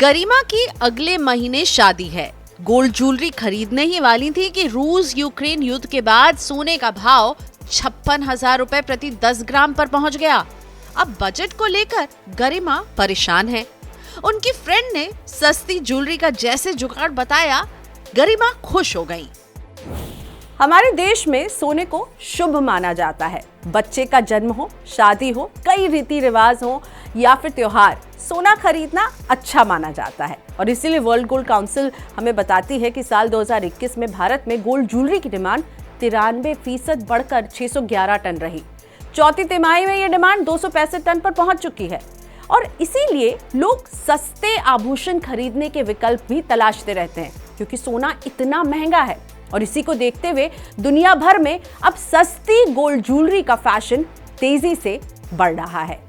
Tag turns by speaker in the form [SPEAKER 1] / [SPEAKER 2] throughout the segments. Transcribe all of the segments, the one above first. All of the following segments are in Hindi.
[SPEAKER 1] गरिमा की अगले महीने शादी है। गोल्ड ज्वेलरी खरीदने ही वाली थी कि रूस यूक्रेन युद्ध के बाद सोने का भाव 56,000 रुपए प्रति 10 ग्राम पर पहुंच गया। अब बजट को लेकर गरिमा परेशान है। उनकी फ्रेंड ने सस्ती ज्वेलरी का जैसे जुगाड़ बताया, गरिमा खुश हो गई।
[SPEAKER 2] हमारे देश में सोने को शुभ माना जाता है। बच्चे का जन्म हो, शादी हो, कई रीति रिवाज हो या फिर त्योहार, सोना खरीदना अच्छा माना जाता है। और इसीलिए वर्ल्ड गोल्ड काउंसिल हमें बताती है कि साल 2021 में भारत में गोल्ड ज्वेलरी की डिमांड 93% बढ़कर 611 टन रही। चौथी तिमाही में यह डिमांड 265 टन पर पहुंच चुकी है। और इसीलिए लोग सस्ते आभूषण खरीदने के विकल्प भी तलाशते रहते हैं, क्योंकि सोना इतना महंगा है। और इसी को देखते हुए दुनिया भर में अब सस्ती गोल्ड ज्वेलरी का फैशन तेजी से बढ़ रहा है।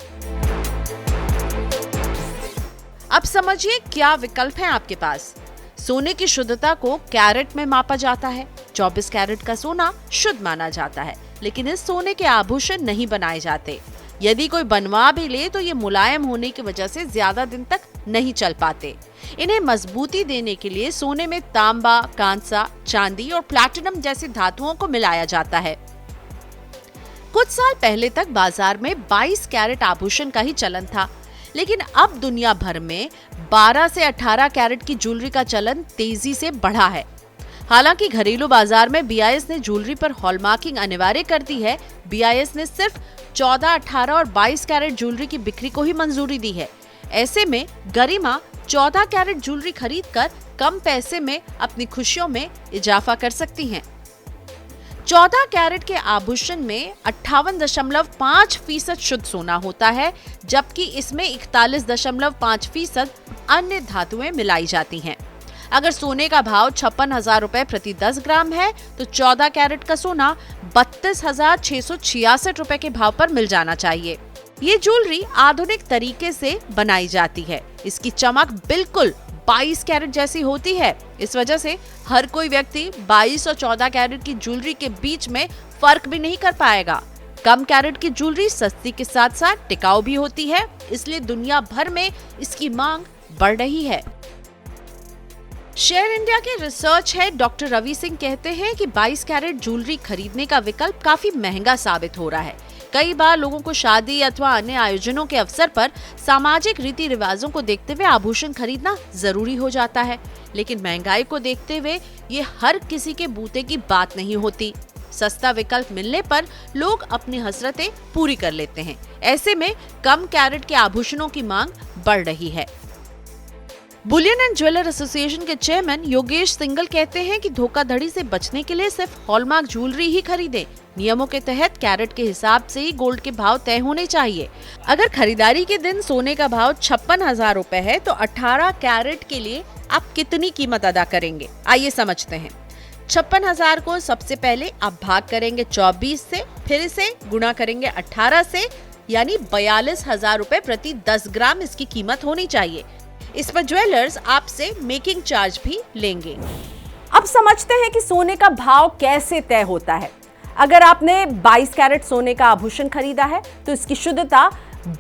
[SPEAKER 1] अब समझिए क्या विकल्प है आपके पास। सोने की शुद्धता को कैरेट में मापा जाता है। 24 कैरेट का सोना शुद्ध माना जाता है, लेकिन इस सोने के आभूषण नहीं बनाए जाते। यदि कोई बनवा भी ले तो ये मुलायम होने की वजह से ज्यादा दिन तक नहीं चल पाते। इन्हें मजबूती देने के लिए सोने में तांबा, कांसा, चांदी और प्लैटिनम जैसी धातुओं को मिलाया जाता है। कुछ साल पहले तक बाजार में 22 कैरेट आभूषण का ही चलन था, लेकिन अब दुनिया भर में 12 से 18 कैरेट की ज्वेलरी का चलन तेजी से बढ़ा है। हालांकि घरेलू बाजार में BIS ने ज्वेलरी पर हॉलमार्किंग अनिवार्य कर दी है। BIS ने सिर्फ 14, 18 और 22 कैरेट ज्वेलरी की बिक्री को ही मंजूरी दी है। ऐसे में गरिमा 14 कैरेट ज्वेलरी खरीदकर कम पैसे में अपनी खुशियों में इजाफा कर सकती हैं। 14 कैरेट के आभूषण में 58.5% शुद्ध सोना होता है, जबकि इसमें 41.5% अन्य धातुएं मिलाई जाती हैं। अगर सोने का भाव 56,000 रुपए प्रति 10 ग्राम है तो 14 कैरेट का सोना 32,666 रुपए के भाव पर मिल जाना चाहिए। ये ज्वेलरी आधुनिक तरीके से बनाई जाती है। इसकी चमक बिल्कुल 22 कैरेट जैसी होती है। इस वजह से हर कोई व्यक्ति 22 और 14 कैरेट की ज्वेलरी के बीच में फर्क भी नहीं कर पाएगा। कम कैरेट की ज्वेलरी सस्ती के साथ साथ टिकाऊ भी होती है, इसलिए दुनिया भर में इसकी मांग बढ़ रही है। शेयर इंडिया के research head doctor Ravi Singh कहते हैं कि 22 कैरेट ज्वेलरी खरीदने का विकल्प काफी महंगा साबित हो रहा है। कई बार लोगों को शादी अथवा अन्य आयोजनों के अवसर पर सामाजिक रीति रिवाजों को देखते हुए आभूषण खरीदना जरूरी हो जाता है, लेकिन महंगाई को देखते हुए ये हर किसी के बूते की बात नहीं होती। सस्ता विकल्प मिलने पर लोग अपनी हसरतें पूरी कर लेते हैं। ऐसे में कम कैरेट के आभूषणों की मांग बढ़ रही है। बुलियन एंड ज्वेलर एसोसिएशन के चेयरमैन योगेश सिंगल कहते हैं कि धोखाधड़ी से बचने के लिए सिर्फ हॉलमार्क ज्वेलरी ही खरीदें। नियमों के तहत कैरेट के हिसाब से ही गोल्ड के भाव तय होने चाहिए। अगर खरीदारी के दिन सोने का भाव 56,000 रुपए है तो 18 कैरेट के लिए आप कितनी कीमत अदा करेंगे, आइए समझते हैं। 56,000 को सबसे पहले आप भाग करेंगे 24 से, फिर इसे गुणा करेंगे 18 से, यानी 42,000 रुपए प्रति 10 ग्राम इसकी कीमत होनी चाहिए। इस पर ज्वेलर्स आपसे मेकिंग चार्ज भी लेंगे।
[SPEAKER 2] अब समझते हैं कि सोने का भाव कैसे तय होता है। अगर आपने 22 कैरेट सोने का आभूषण खरीदा है तो इसकी शुद्धता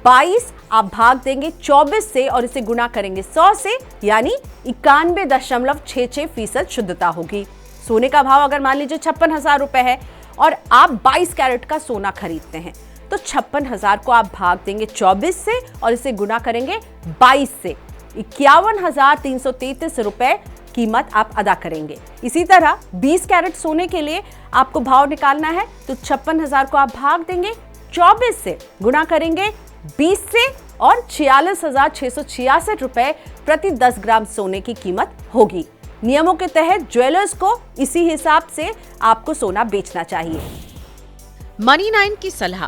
[SPEAKER 2] 22 आप भाग देंगे 24 से और इसे गुणा करेंगे 100 से, यानी 91.66% शुद्धता होगी। सोने का भाव अगर मान लीजिए 56,000 रुपए है और आप 22 कैरेट का सोना खरीदते हैं तो 56,000 को आप भाग देंगे 24 से और इसे गुणा करेंगे 22 से, 51,333 रुपए कीमत आप अदा करेंगे। इसी तरह 20 कैरेट सोने के लिए आपको भाव निकालना है तो 56,000 को आप भाग देंगे 24 से, गुणा करेंगे 20 से और 46,666 रुपए प्रति 10 ग्राम सोने की कीमत होगी। नियमों के तहत ज्वेलर्स को इसी हिसाब से आपको सोना बेचना चाहिए।
[SPEAKER 1] मनी 9 की सलाह,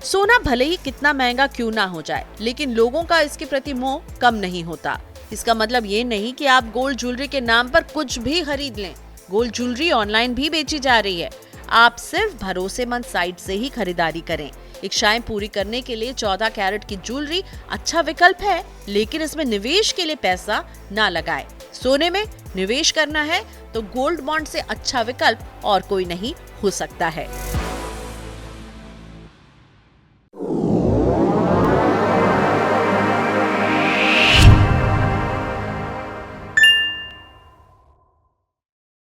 [SPEAKER 1] सोना भले ही कितना महंगा क्यों ना हो जाए, लेकिन लोगों का इसके प्रति मोह कम नहीं होता। इसका मतलब ये नहीं कि आप गोल्ड ज्वेलरी के नाम पर कुछ भी खरीद लें। गोल्ड ज्वेलरी ऑनलाइन भी बेची जा रही है। आप सिर्फ भरोसेमंद साइट से ही खरीदारी करें। इच्छाएं पूरी करने के लिए 14 कैरेट की ज्वेलरी अच्छा विकल्प है, लेकिन इसमें निवेश के लिए पैसा ना लगाएं। सोने में निवेश करना है तो गोल्ड बॉन्ड से अच्छा विकल्प और कोई नहीं हो सकता है।